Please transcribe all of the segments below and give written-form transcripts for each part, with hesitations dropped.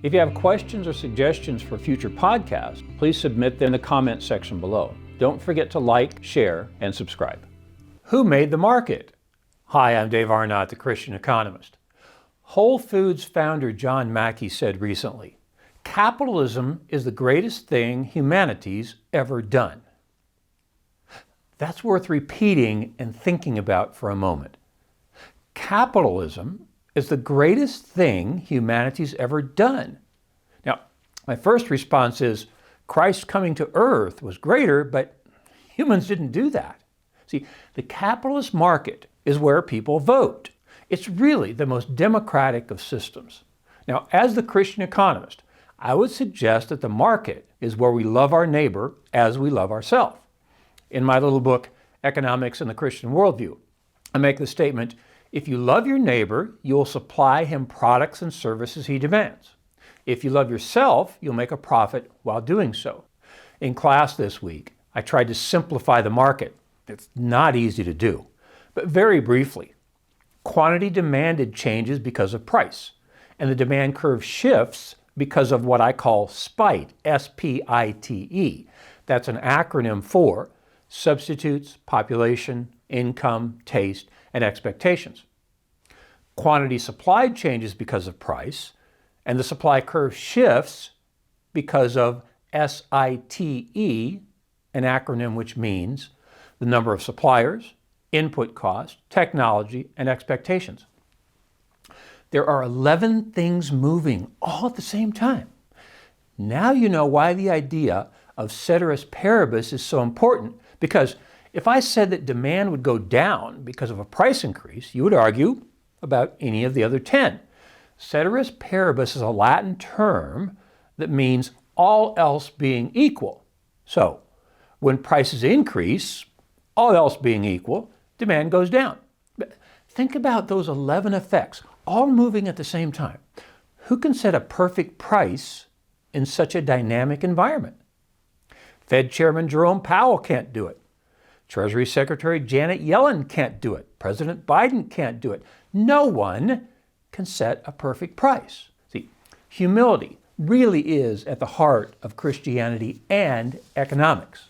If you have questions or suggestions for future podcasts, please submit them in the comment section below. Don't forget to like, share, and subscribe. Who made the market? Hi, I'm Dave Arnott, the Christian Economist. Whole Foods founder John Mackey said recently, "Capitalism is the greatest thing humanity's ever done." That's worth repeating and thinking about for a moment. Capitalism is the greatest thing humanity's ever done. Now, my first response is, Christ coming to earth was greater, but humans didn't do that. See, the capitalist market is where people vote. It's really the most democratic of systems. Now, as the Christian Economist, I would suggest that the market is where we love our neighbor as we love ourselves. In my little book, Economics and the Christian Worldview, I make the statement, if you love your neighbor, you will supply him products and services he demands. If you love yourself, you'll make a profit while doing so. In class this week, I tried to simplify the market. It's not easy to do. But very briefly, quantity demanded changes because of price, and the demand curve shifts because of what I call SPITE, S-P-I-T-E. That's an acronym for substitutes, population, income, taste, and expectations. Quantity supplied changes because of price, and the supply curve shifts because of SITE, an acronym which means the number of suppliers, input cost, technology, and expectations. There are 11 things moving all at the same time. Now you know why the idea of ceteris paribus is so important, because if I said that demand would go down because of a price increase, you would argue about any of the other 10. Ceteris paribus is a Latin term that means all else being equal. So, when prices increase, all else being equal, demand goes down. But think about those 11 effects, all moving at the same time. Who can set a perfect price in such a dynamic environment? Fed Chairman Jerome Powell can't do it. Treasury Secretary Janet Yellen can't do it. President Biden can't do it. No one can set a perfect price. See, humility really is at the heart of Christianity and economics.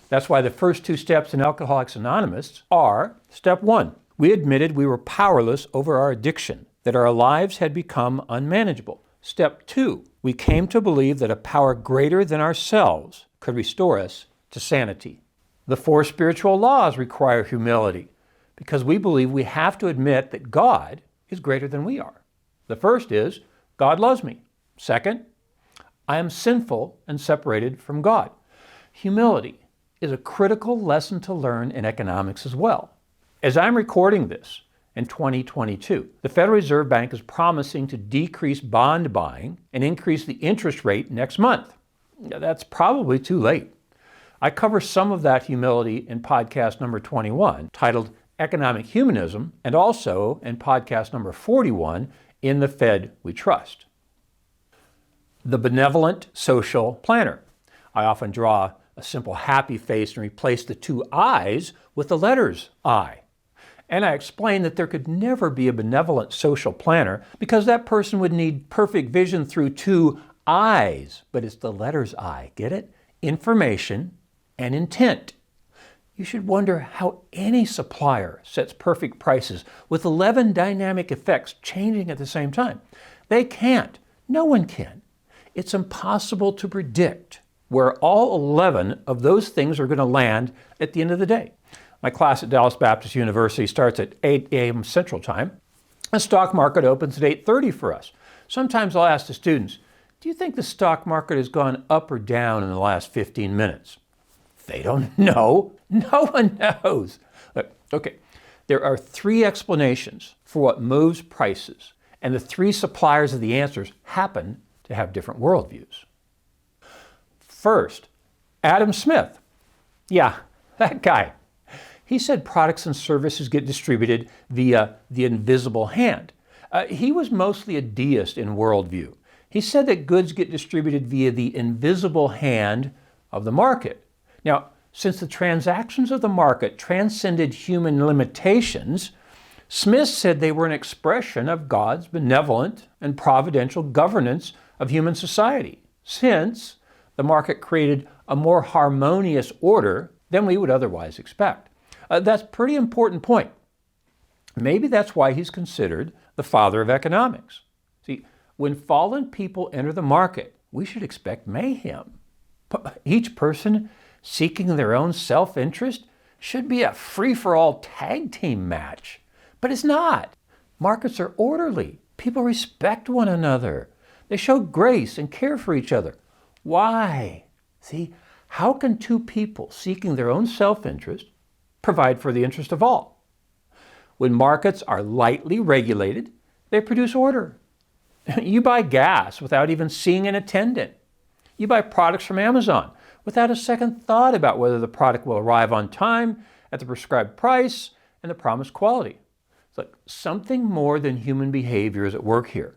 That's why the first two steps in Alcoholics Anonymous are, step one, we admitted we were powerless over our addiction, that our lives had become unmanageable. Step two, we came to believe that a power greater than ourselves could restore us to sanity. The four spiritual laws require humility because we believe we have to admit that God is greater than we are. The first is, God loves me. Second, I am sinful and separated from God. Humility is a critical lesson to learn in economics as well. As I'm recording this in 2022, the Federal Reserve Bank is promising to decrease bond buying and increase the interest rate next month. That's probably too late. I cover some of that humility in podcast number 21, titled Economic Humanism, and also in podcast number 41, In the Fed We Trust. The benevolent social planner. I often draw a simple happy face and replace the two I's with the letters I. And I explain that there could never be a benevolent social planner because that person would need perfect vision through two I's, but it's the letters I, get it? Information and intent. You should wonder how any supplier sets perfect prices with 11 dynamic effects changing at the same time. They can't. No one can. It's impossible to predict where all 11 of those things are going to land at the end of the day. My class at Dallas Baptist University starts at 8 a.m. Central Time. The stock market opens at 8:30 for us. Sometimes I'll ask the students, do you think the stock market has gone up or down in the last 15 minutes? They don't know. No one knows. Look, okay, there are three explanations for what moves prices, and the three suppliers of the answers happen to have different worldviews. First, Adam Smith. Yeah, that guy. He said products and services get distributed via the invisible hand. He was mostly a deist in worldview. He said that goods get distributed via the invisible hand of the market. Now, since the transactions of the market transcended human limitations, Smith said they were an expression of God's benevolent and providential governance of human society, since the market created a more harmonious order than we would otherwise expect. That's a pretty important point. Maybe that's why he's considered the father of economics. See, when fallen people enter the market, we should expect mayhem. Each person seeking their own self-interest should be a free-for-all tag team match. But it's not. Markets are orderly. People respect one another. They show grace and care for each other. Why? See, how can two people seeking their own self-interest provide for the interest of all? When markets are lightly regulated, they produce order. You buy gas without even seeing an attendant. You buy products from Amazon without a second thought about whether the product will arrive on time, at the prescribed price, and the promised quality. It's like something more than human behavior is at work here.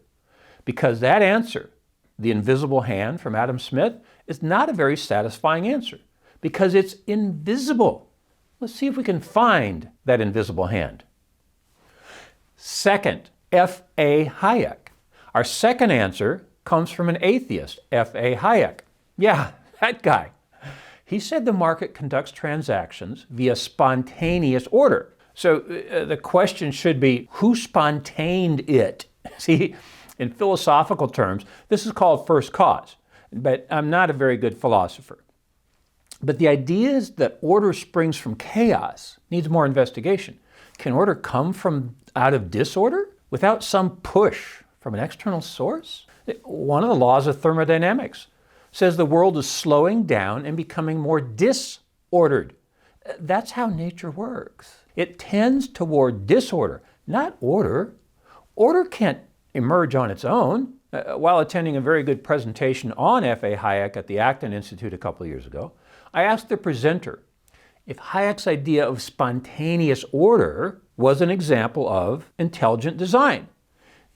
Because that answer, the invisible hand from Adam Smith, is not a very satisfying answer. Because it's invisible. Let's see if we can find that invisible hand. Second, F.A. Hayek. Our second answer comes from an atheist, F.A. Hayek. Yeah, that guy. He said the market conducts transactions via spontaneous order. So the question should be, who spontaneed it? See, in philosophical terms, this is called first cause, but I'm not a very good philosopher. But the idea is that order springs from chaos, needs more investigation. Can order come from out of disorder without some push from an external source? One of the laws of thermodynamics says the world is slowing down and becoming more disordered. That's how nature works. It tends toward disorder, not order. Order can't emerge on its own. While attending a very good presentation on F.A. Hayek at the Acton Institute a couple of years ago, I asked the presenter if Hayek's idea of spontaneous order was an example of intelligent design.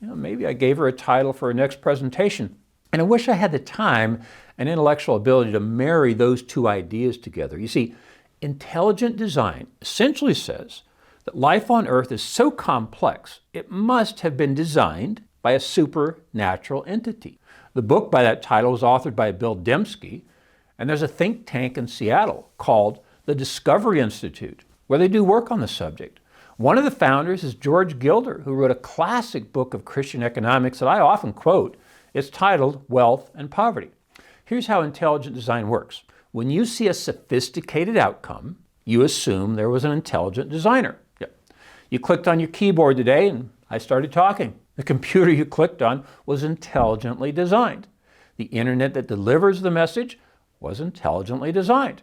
Maybe I gave her a title for her next presentation. And I wish I had the time and intellectual ability to marry those two ideas together. You see, intelligent design essentially says that life on Earth is so complex, it must have been designed by a supernatural entity. The book by that title was authored by Bill Dembski, and there's a think tank in Seattle called the Discovery Institute, where they do work on the subject. One of the founders is George Gilder, who wrote a classic book of Christian economics that I often quote. It's titled Wealth and Poverty. Here's how intelligent design works. When you see a sophisticated outcome, you assume there was an intelligent designer. You clicked on your keyboard today and I started talking. The computer you clicked on was intelligently designed. The internet that delivers the message was intelligently designed.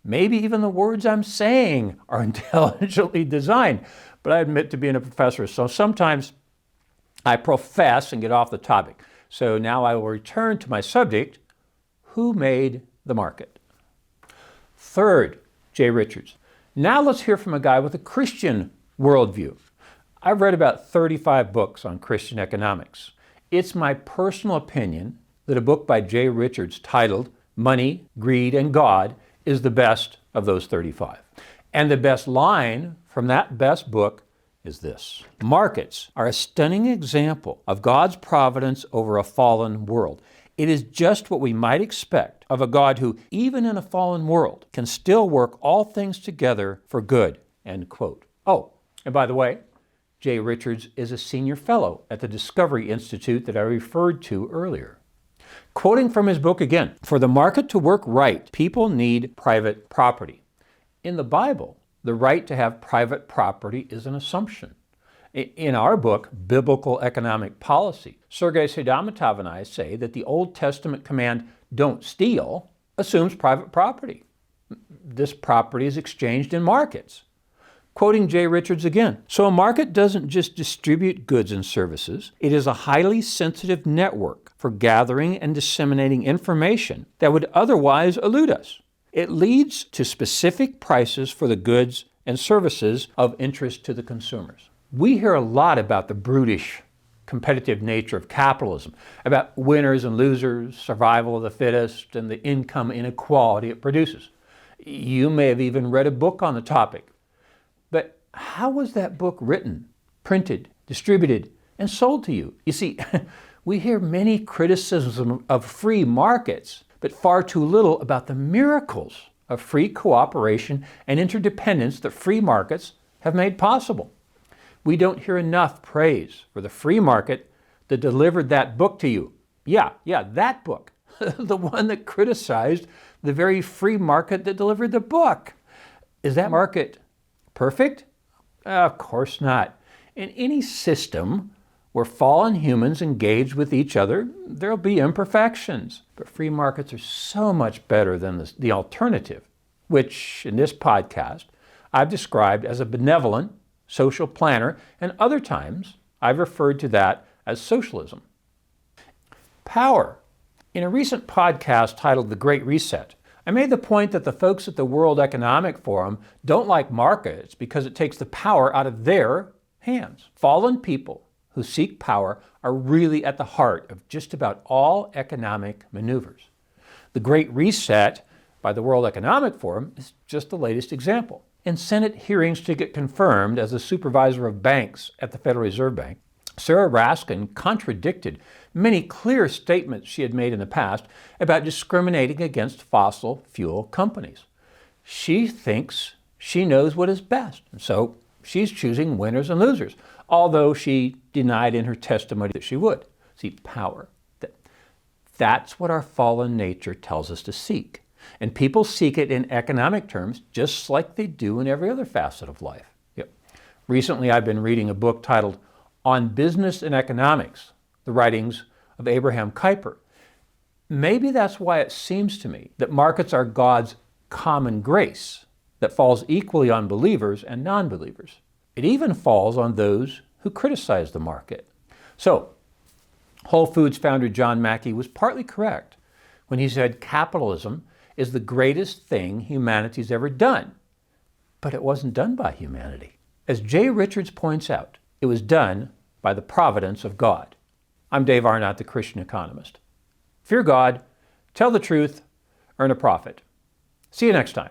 Maybe even the words I'm saying are intelligently designed, but I admit to being a professor, so sometimes I profess and get off the topic. So now I will return to my subject, who made the market? Third, Jay Richards. Now let's hear from a guy with a Christian worldview. I've read about 35 books on Christian economics. It's my personal opinion that a book by Jay Richards titled Money, Greed, and God is the best of those 35. And the best line from that best book is this: markets are a stunning example of God's providence over a fallen world. It is just what we might expect of a God who, even in a fallen world, can still work all things together for good, end quote. Oh, and by the way, Jay Richards is a senior fellow at the Discovery Institute that I referred to earlier. Quoting from his book again, for the market to work right, people need private property. In the Bible, the right to have private property is an assumption. In our book, Biblical Economic Policy, Sergei Sedamatov and I say that the Old Testament command, don't steal, assumes private property. This property is exchanged in markets. Quoting Jay Richards again, so a market doesn't just distribute goods and services, it is a highly sensitive network for gathering and disseminating information that would otherwise elude us. It leads to specific prices for the goods and services of interest to the consumers. We hear a lot about the brutish, competitive nature of capitalism, about winners and losers, survival of the fittest, and the income inequality it produces. You may have even read a book on the topic. But how was that book written? printed, distributed, and sold to you. You see, we hear many criticisms of free markets, but far too little about the miracles of free cooperation and interdependence that free markets have made possible. We don't hear enough praise for the free market that delivered that book to you. Yeah, that book. The one that criticized the very free market that delivered the book. Is that market perfect? Of course not. In any system where fallen humans engage with each other, there'll be imperfections. But free markets are so much better than the alternative, which in this podcast I've described as a benevolent social planner, and other times I've referred to that as socialism. Power. In a recent podcast titled The Great Reset, I made the point that the folks at the World Economic Forum don't like markets because it takes the power out of their hands. Fallen people who seek power are really at the heart of just about all economic maneuvers. The Great Reset by the World Economic Forum is just the latest example. In Senate hearings to get confirmed as the supervisor of banks at the Federal Reserve Bank, Sarah Raskin contradicted many clear statements she had made in the past about discriminating against fossil fuel companies. She thinks she knows what is best, and so she's choosing winners and losers, although she denied in her testimony that she would. See, power. That's what our fallen nature tells us to seek. And people seek it in economic terms just like they do in every other facet of life. Recently, I've been reading a book titled On Business and Economics, the writings of Abraham Kuyper. Maybe that's why it seems to me that markets are God's common grace that falls equally on believers and non-believers. It even falls on those who criticize the market. So, Whole Foods founder John Mackey was partly correct when he said capitalism is the greatest thing humanity's ever done. But it wasn't done by humanity. As Jay Richards points out, it was done by the providence of God. I'm Dave Arnott, the Christian Economist. Fear God, tell the truth, earn a profit. See you next time.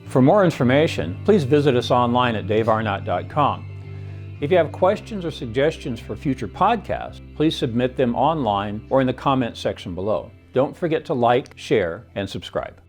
For more information, please visit us online at davearnott.com. If you have questions or suggestions for future podcasts, please submit them online or in the comments section below. Don't forget to like, share, and subscribe.